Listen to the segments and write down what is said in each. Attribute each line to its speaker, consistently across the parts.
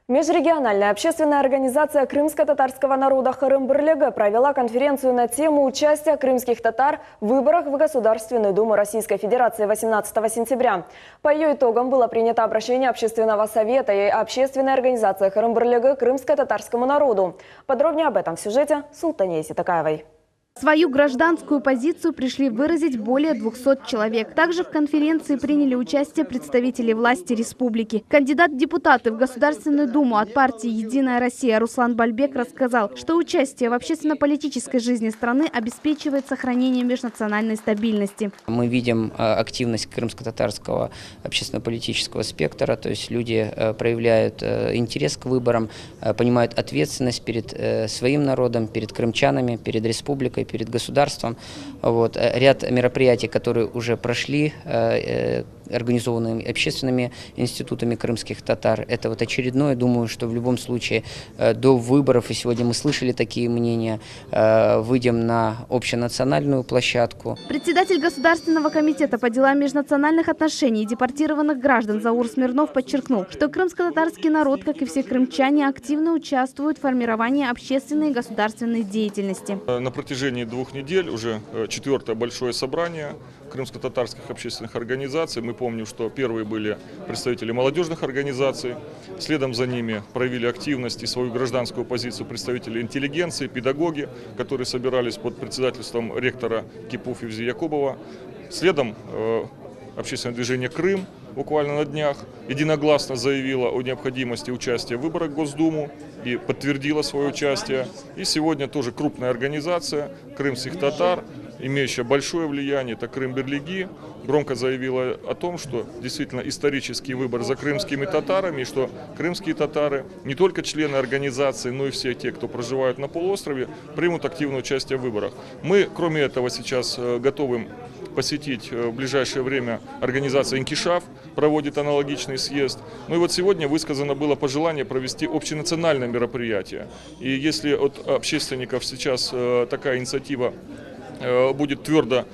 Speaker 1: Межрегиональная общественная организация крымско-татарского народа «Хырым Бірлігі» провела конференцию на тему участия крымских татар в выборах в Государственную Думу Российской Федерации 18 сентября. По ее итогам было принято обращение Общественного совета и общественной организации «Хырым Бірлігі» крымско-татарскому народу. Подробнее об этом в сюжете Султане Иситакаевой.
Speaker 2: Свою гражданскую позицию пришли выразить более 200 человек. Также в конференции приняли участие представители власти республики. Кандидат в депутаты в Государственную Думу от партии «Единая Россия» Руслан Бальбек рассказал, что участие в общественно-политической жизни страны обеспечивает сохранение межнациональной стабильности.
Speaker 3: Мы видим активность крымско-татарского общественно-политического спектра, то есть люди проявляют интерес к выборам, понимают ответственность перед своим народом, перед крымчанами, перед республикой, перед государством. Вот. Ряд мероприятий, которые уже прошли, организованными общественными институтами крымских татар. Это вот очередное. Думаю, что в любом случае до выборов, и сегодня мы слышали такие мнения, выйдем на общенациональную площадку.
Speaker 2: Председатель Государственного комитета по делам межнациональных отношений и депортированных граждан Заур Смирнов подчеркнул, что крымско-татарский народ, как и все крымчане, активно участвует в формировании общественной и государственной деятельности.
Speaker 4: На протяжении 2 недель уже 4-е большое собрание крымско-татарских общественных организаций. Мы помним, что первые были представители молодежных организаций, следом за ними проявили активность и свою гражданскую позицию представители интеллигенции, педагоги, которые собирались под председательством ректора КИПУ Февзи Якубова. Следом общественное движение «Крым» буквально на днях единогласно заявила о необходимости участия в выборах в Госдуму и подтвердила свое участие. И сегодня тоже крупная организация крымских татар, имеющая большое влияние, это «Хырым Бірлігі», громко заявила о том, что действительно исторический выбор за крымскими татарами, и что крымские татары, не только члены организации, но и все те, кто проживают на полуострове, примут активное участие в выборах. Мы, кроме этого, сейчас готовы посетить в ближайшее время организация «Инкишаф», проводит аналогичный съезд. Ну и вот сегодня высказано было пожелание провести общенациональное мероприятие. И если от общественников сейчас такая инициатива будет твердо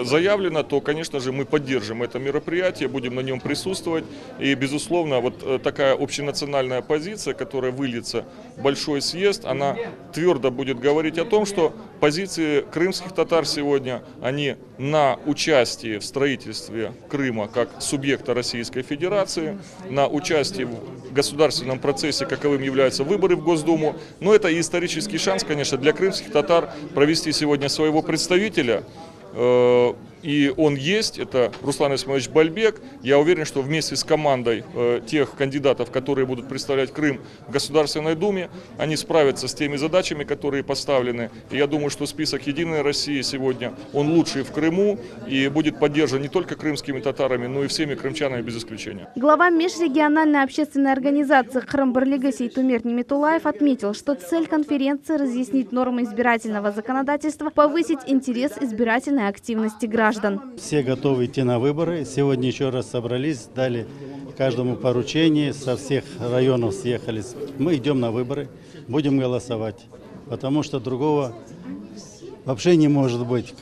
Speaker 4: заявлено, то, конечно же, мы поддержим это мероприятие, будем на нем присутствовать. И, безусловно, вот такая общенациональная позиция, которая выльется в большой съезд, она твердо будет говорить о том, что позиции крымских татар сегодня, они на участии в строительстве Крыма как субъекта Российской Федерации, на участии в государственном процессе, каковым являются выборы в Госдуму. Но это и исторический шанс, конечно, для крымских татар провести сегодня своего представителя. И он есть, это Руслан Исмаилович Бальбек. Я уверен, что вместе с командой тех кандидатов, которые будут представлять Крым в Государственной Думе, они справятся с теми задачами, которые поставлены. И я думаю, что список «Единой России» сегодня, он лучший в Крыму и будет поддержан не только крымскими татарами, но и всеми крымчанами без исключения.
Speaker 2: Глава межрегиональной общественной организации «Хырым Бірлігі» Сейтумир Неметулаев отметил, что цель конференции – разъяснить нормы избирательного законодательства, повысить интерес избирательной активности граждан.
Speaker 5: Все готовы идти на выборы. Сегодня еще раз собрались, дали каждому поручение, со всех районов съехались. Мы идем на выборы, будем голосовать, потому что другого вообще не может быть.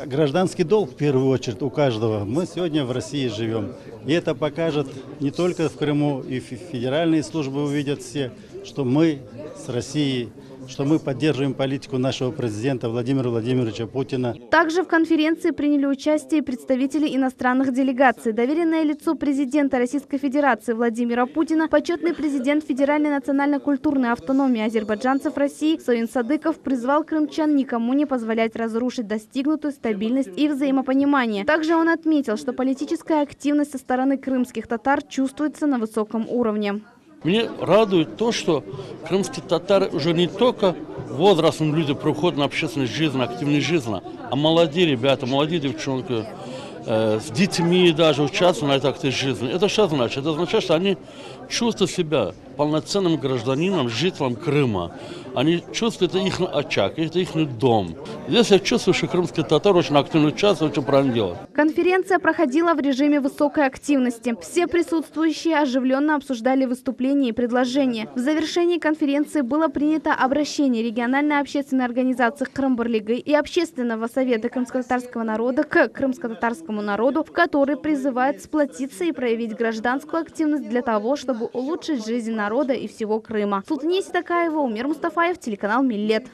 Speaker 5: Гражданский долг в первую очередь у каждого. Мы сегодня в России живем. И это покажет не только в Крыму, и федеральные службы увидят все, что мы с Россией, что мы поддерживаем политику нашего президента Владимира Владимировича Путина.
Speaker 2: Также в конференции приняли участие представители иностранных делегаций. Доверенное лицо президента Российской Федерации Владимира Путина, почетный президент Федеральной национально-культурной автономии азербайджанцев России Соин Садыков призвал крымчан никому не позволять разрушить достигнутую стабильность и взаимопонимание. Также он отметил, что политическая активность со стороны крымских татар чувствуется на высоком уровне.
Speaker 6: Меня радует то, что крымские татары уже не только возрастные люди проходят на общественную жизнь, активную жизнь, а молодые ребята, молодые девчонки с детьми даже участвуют на этой активной жизни. Это что значит? Это означает, что они чувствуют себя полноценным гражданином, жителем Крыма. они чувствуют, это их очаг, это их дом. Здесь я чувствую, что крымские татары очень активно участвуют, очень правильно делают.
Speaker 2: Конференция проходила в режиме высокой активности. Все присутствующие оживленно обсуждали выступления и предложения. В завершении конференции было принято обращение региональной общественной организации Крым-Бірлігі и Общественного совета крымско-татарского народа к крымско-татарскому народу, в которой призывает сплотиться и проявить гражданскую активность для того, чтобы улучшить жизнь народа и всего Крыма. Султания Ситакаева, Умер Мустафаев, телеканал Миллет.